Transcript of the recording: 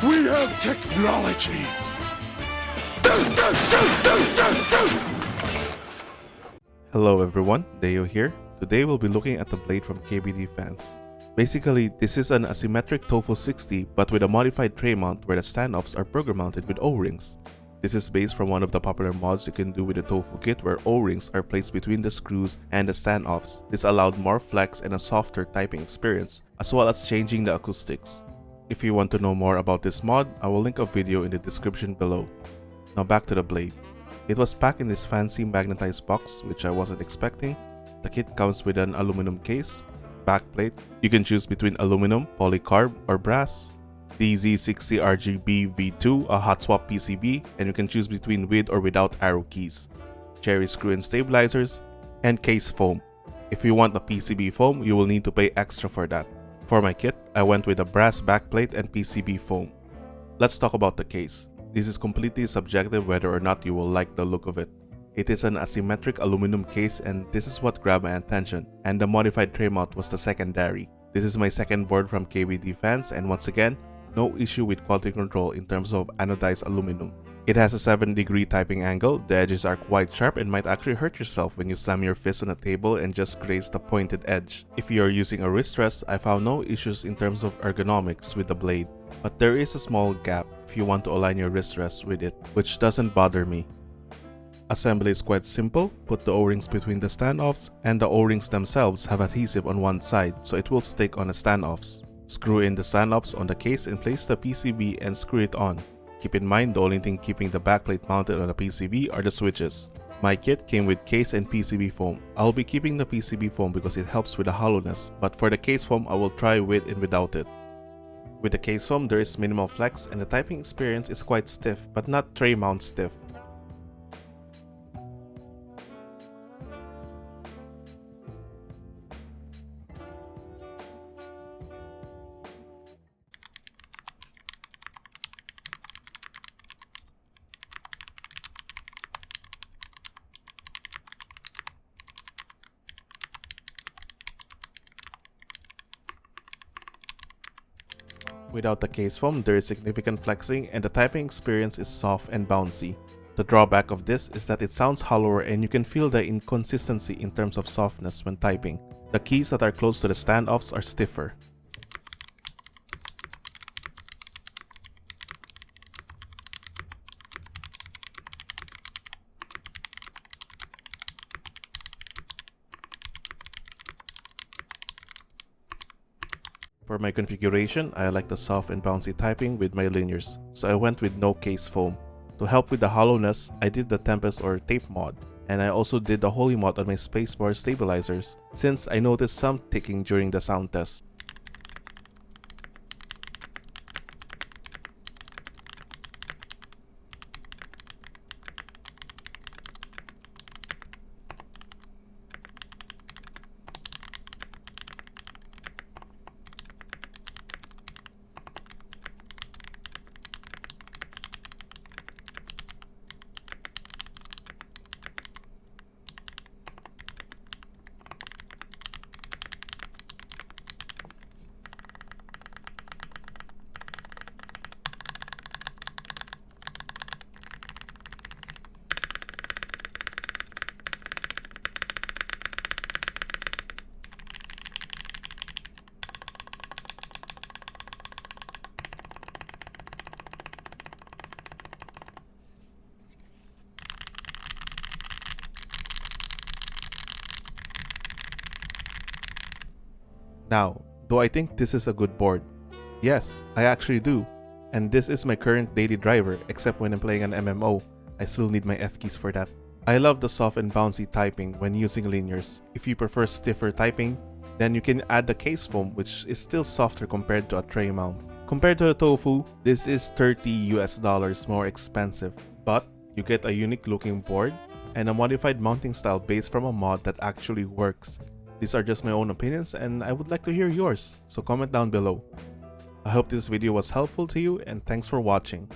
We have technology! Hello everyone, Deo here. Today we'll be looking at the blade from KBD fans. Basically, this is an asymmetric Tofu 60 but with a modified tray mount where the standoffs are burger mounted with O-rings. This is based from one of the popular mods you can do with the Tofu kit where O-rings are placed between the screws and the standoffs. This allowed more flex and a softer typing experience, as well as changing the acoustics. If you want to know more about this mod, I will link a video in the description below. Now back to the blade. It was packed in this fancy magnetized box, which I wasn't expecting. The kit comes with an aluminum case, backplate. You can choose between aluminum, polycarb, or brass. DZ60 RGB V2, a hot swap PCB, and you can choose between with or without arrow keys. Cherry screw and stabilizers, and case foam. If you want a PCB foam, you will need to pay extra for that. For my kit, I went with a brass backplate and PCB foam. Let's talk about the case. This is completely subjective whether or not you will like the look of it. It is an asymmetric aluminum case and this is what grabbed my attention, and the modified tray mount was the secondary. This is my second board from KBD fans, and once again, no issue with quality control in terms of anodized aluminum. It has a 7-degree typing angle, the edges are quite sharp and might actually hurt yourself when you slam your fist on a table and just graze the pointed edge. If you are using a wrist rest, I found no issues in terms of ergonomics with the blade, but there is a small gap if you want to align your wrist rest with it, which doesn't bother me. Assembly is quite simple. Put the O-rings between the standoffs, and the O-rings themselves have adhesive on one side so it will stick on the standoffs. Screw in the standoffs on the case and place the PCB and screw it on. Keep in mind the only thing keeping the backplate mounted on the PCB are the switches. My kit came with case and PCB foam. I'll be keeping the PCB foam because it helps with the hollowness, but for the case foam I will try with and without it. With the case foam there is minimal flex and the typing experience is quite stiff but not tray mount stiff. Without the case foam, there is significant flexing and the typing experience is soft and bouncy. The drawback of this is that it sounds hollower and you can feel the inconsistency in terms of softness when typing. The keys that are close to the standoffs are stiffer. For my configuration, I like the soft and bouncy typing with my linears, so I went with no case foam. To help with the hollowness, I did the Tempest or tape mod, and I also did the holee mod on my spacebar stabilizers since I noticed some ticking during the sound test. Now, do I think this is a good board? Yes, I actually do. And this is my current daily driver, except when I'm playing an MMO. I still need my F keys for that. I love the soft and bouncy typing when using linears. If you prefer stiffer typing, then you can add the case foam, which is still softer compared to a tray mount. Compared to the Tofu, this is $30 more expensive, but you get a unique looking board and a modified mounting style based from a mod that actually works. These are just my own opinions and I would like to hear yours, so comment down below. I hope this video was helpful to you and thanks for watching.